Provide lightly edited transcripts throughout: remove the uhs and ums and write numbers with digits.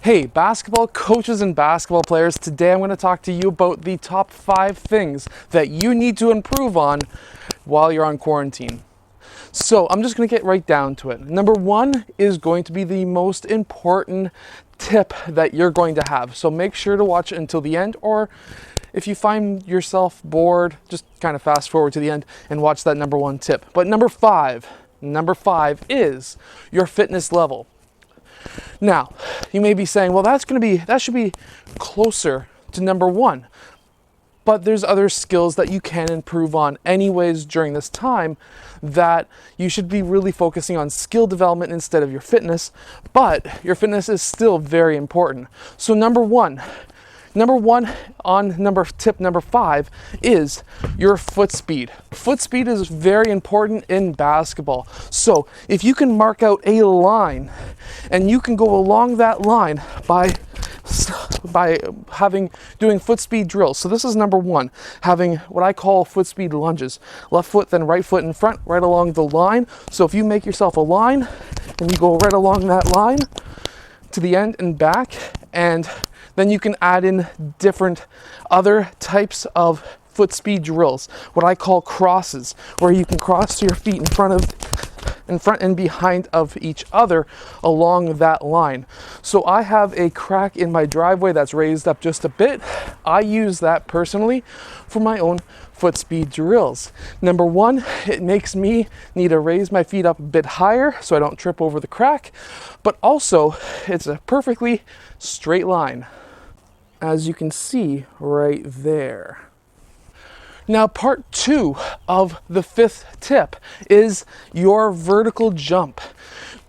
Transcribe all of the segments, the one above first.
Hey, basketball coaches and basketball players, today I'm going to talk to you about the top 5 things that you need to improve on while you're on quarantine. So I'm just going to get right down to it. Number 1 is going to be the most important tip that you're going to have. So make sure to watch it until the end, or if you find yourself bored, just kind of fast forward to the end and watch that number 1 tip. But number five is your fitness level. Now, you may be saying, well, that should be closer to number 1. But there's other skills that you can improve on anyways during this time that you should be really focusing on skill development instead of your fitness, but your fitness is still very important. So number one on tip number 5 is your foot speed. Foot speed is very important in basketball. So if you can mark out a line and you can go along that line by doing foot speed drills. So this is number 1, having what I call foot speed lunges. Left foot, then right foot in front, right along the line. So if you make yourself a line and you go right along that line to the end and back, and then you can add in different other types of foot speed drills, what I call crosses, where you can cross your feet in front and behind of each other along that line. So I have a crack in my driveway that's raised up just a bit. I use that personally for my own foot speed drills. Number 1, it makes me need to raise my feet up a bit higher so I don't trip over the crack, but also it's a perfectly straight line, as you can see right there. Now, part 2 of the 5th tip is your vertical jump.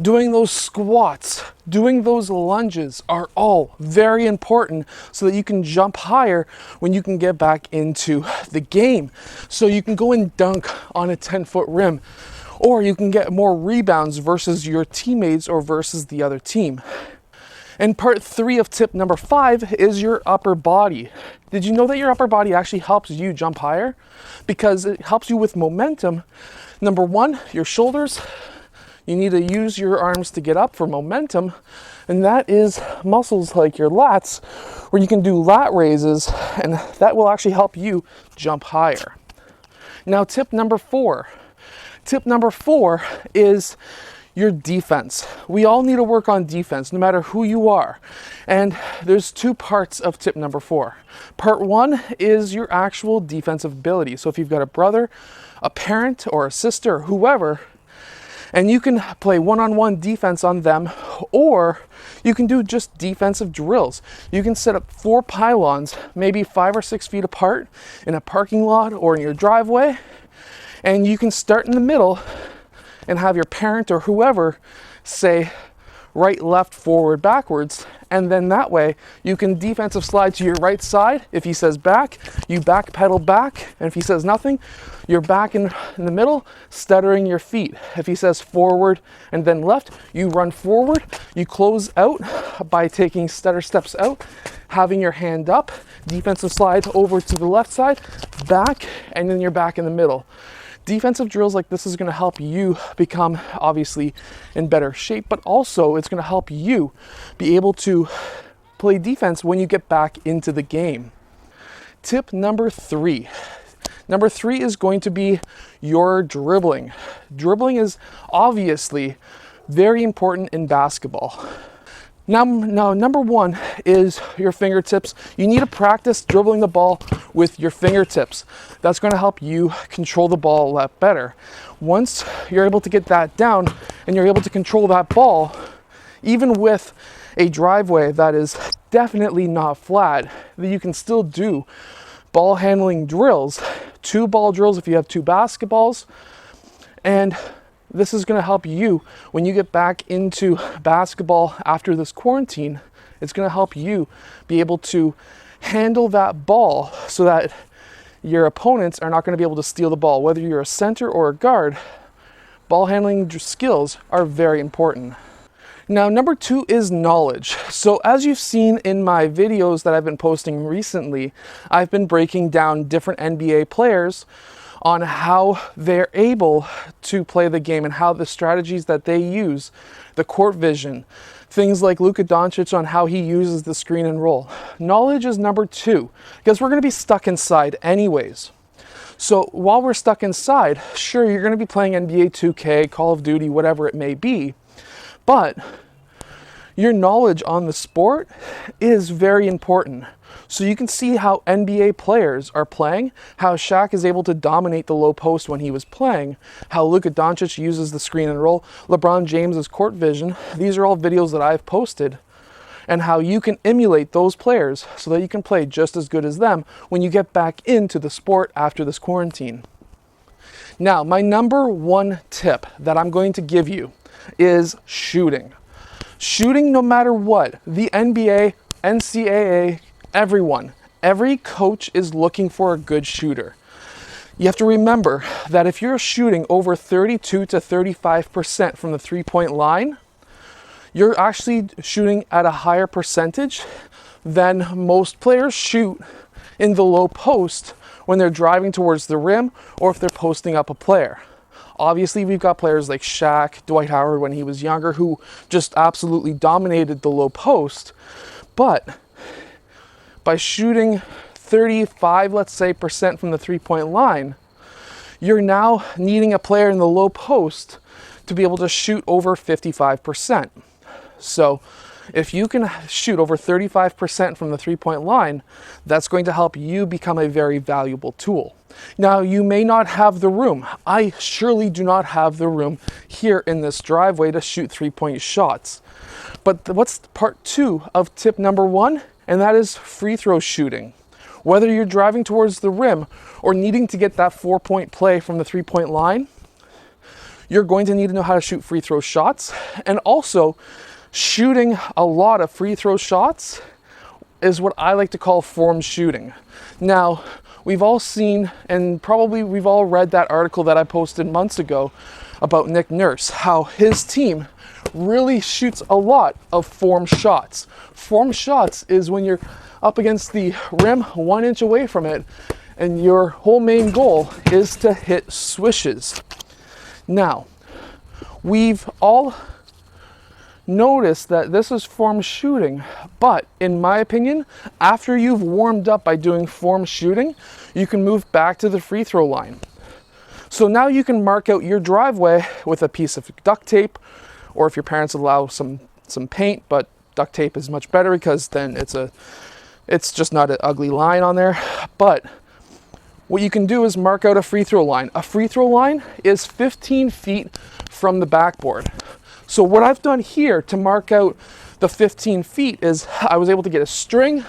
Doing those squats, doing those lunges are all very important so that you can jump higher when you can get back into the game. So you can go and dunk on a 10-foot rim, or you can get more rebounds versus your teammates or versus the other team. And part 3 of tip number 5 is your upper body. Did you know that your upper body actually helps you jump higher? Because it helps you with momentum. Number 1, your shoulders. You need to use your arms to get up for momentum. And that is muscles like your lats, where you can do lat raises, and that will actually help you jump higher. Now, tip number 4. Tip number 4 is your defense. We all need to work on defense, no matter who you are. And there's 2 parts of tip number 4. Part 1 is your actual defensive ability. So if you've got a brother, a parent, or a sister, whoever, and you can play one-on-one defense on them, or you can do just defensive drills. You can set up 4 pylons, maybe 5 or 6 feet apart in a parking lot or in your driveway, and you can start in the middle and have your parent or whoever say right, left, forward, backwards, and then that way you can defensive slide to your right side. If he says back, you back pedal back, and if he says nothing, you're back in the middle, stuttering your feet. If he says forward and then left, you run forward, you close out by taking stutter steps out, having your hand up, defensive slide over to the left side, back, and then you're back in the middle. Defensive drills like this is going to help you become obviously in better shape, but also it's going to help you be able to play defense when you get back into the game. Tip number 3. Number 3 is going to be your dribbling. Dribbling is obviously very important in basketball. Now, number 1 is your fingertips. You need to practice dribbling the ball with your fingertips. That's going to help you control the ball a lot better. Once you're able to get that down and you're able to control that ball, even with a driveway that is definitely not flat, that you can still do ball handling drills, 2 ball drills if you have 2 basketballs, and this is going to help you when you get back into basketball after this quarantine. It's going to help you be able to handle that ball so that your opponents are not going to be able to steal the ball. Whether you're a center or a guard, ball handling skills are very important. Now, number 2 is knowledge. So as you've seen in my videos that I've been posting recently, I've been breaking down different NBA players on how they're able to play the game and how the strategies that they use, the court vision, things like Luka Doncic on how he uses the screen and roll. Knowledge is number 2, because we're going to be stuck inside anyways. So while we're stuck inside, sure, you're going to be playing NBA 2K, Call of Duty, whatever it may be, but your knowledge on the sport is very important. So you can see how NBA players are playing, how Shaq is able to dominate the low post when he was playing, how Luka Doncic uses the screen and roll, LeBron James's court vision. These are all videos that I've posted, and how you can emulate those players so that you can play just as good as them when you get back into the sport after this quarantine. Now, my number 1 tip that I'm going to give you is shooting. Shooting no matter what. The NBA, NCAA, every coach is looking for a good shooter. You have to remember that if you're shooting over 32 to 35% from the three-point line, you're actually shooting at a higher percentage than most players shoot in the low post when they're driving towards the rim or if they're posting up a player. Obviously, we've got players like Shaq, Dwight Howard when he was younger, who just absolutely dominated the low post. But by shooting 35, let's say, percent from the three-point line, you're now needing a player in the low post to be able to shoot over 55%. So if you can shoot over 35% from the three-point line, that's going to help you become a very valuable tool. Now, you may not have the room. I surely do not have the room here in this driveway to shoot three-point shots. But what's part 2 of tip number 1? And that is free throw shooting. Whether you're driving towards the rim or needing to get that 4-point play from the three-point line, you're going to need to know how to shoot free throw shots. And also, shooting a lot of free throw shots is what I like to call form shooting. Now, we've all seen, and probably we've all read that article that I posted months ago about Nick Nurse, how his team really shoots a lot of form shots. Form shots is when you're up against the rim 1 inch away from it, and your whole main goal is to hit swishes. Now, we've all noticed that this is form shooting, but in my opinion, after you've warmed up by doing form shooting, you can move back to the free throw line. So now you can mark out your driveway with a piece of duct tape, or if your parents allow some paint, but duct tape is much better because then it's just not an ugly line on there. But what you can do is mark out a free throw line. A free throw line is 15 feet from the backboard. So what I've done here to mark out the 15 feet is I was able to get a string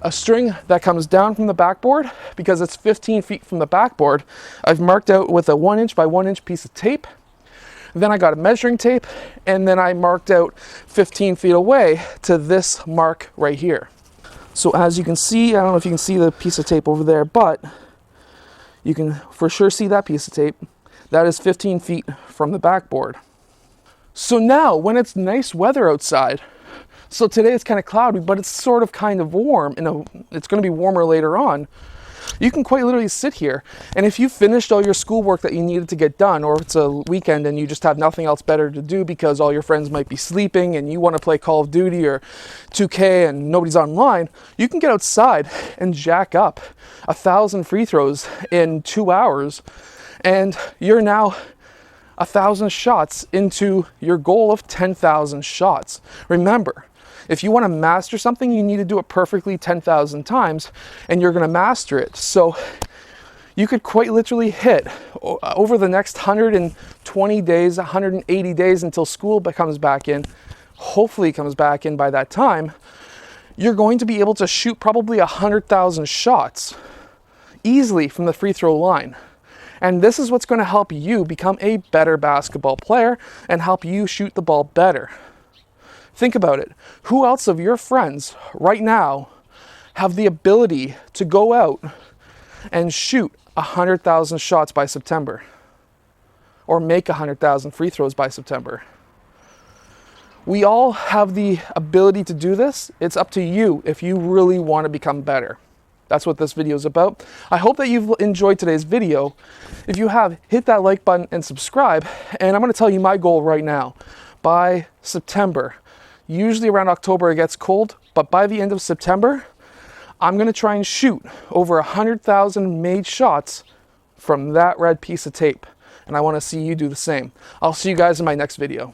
that comes down from the backboard. Because it's 15 feet from the backboard, I've marked out with a 1 inch by 1 inch piece of tape. Then I got a measuring tape, and then I marked out 15 feet away to this mark right here. So as you can see, I don't know if you can see the piece of tape over there, but you can for sure see that piece of tape. That is 15 feet from the backboard. So now, when it's nice weather outside, so today it's kind of cloudy, but it's sort of kind of warm, it's going to be warmer later on, you can quite literally sit here, and if you finished all your schoolwork that you needed to get done, or it's a weekend and you just have nothing else better to do because all your friends might be sleeping and you want to play Call of Duty or 2K and nobody's online, you can get outside and jack up 1,000 free throws in 2 hours, and you're now 1,000 shots into your goal of 10,000 shots. Remember, if you want to master something, you need to do it perfectly 10,000 times, and you're going to master it. So you could quite literally hit over the next 120 days, 180 days until school comes back in, hopefully comes back in by that time, you're going to be able to shoot probably 100,000 shots easily from the free throw line. And this is what's going to help you become a better basketball player and help you shoot the ball better. Think about it. Who else of your friends right now have the ability to go out and shoot 100,000 shots by September? Or make 100,000 free throws by September? We all have the ability to do this. It's up to you if you really want to become better. That's what this video is about. I hope that you've enjoyed today's video. If you have, hit that like button and subscribe. And I'm going to tell you my goal right now. By September, Usually around October it gets cold, but by the end of September, I'm gonna try and shoot over 100,000 made shots from that red piece of tape. And I wanna see you do the same. I'll see you guys in my next video.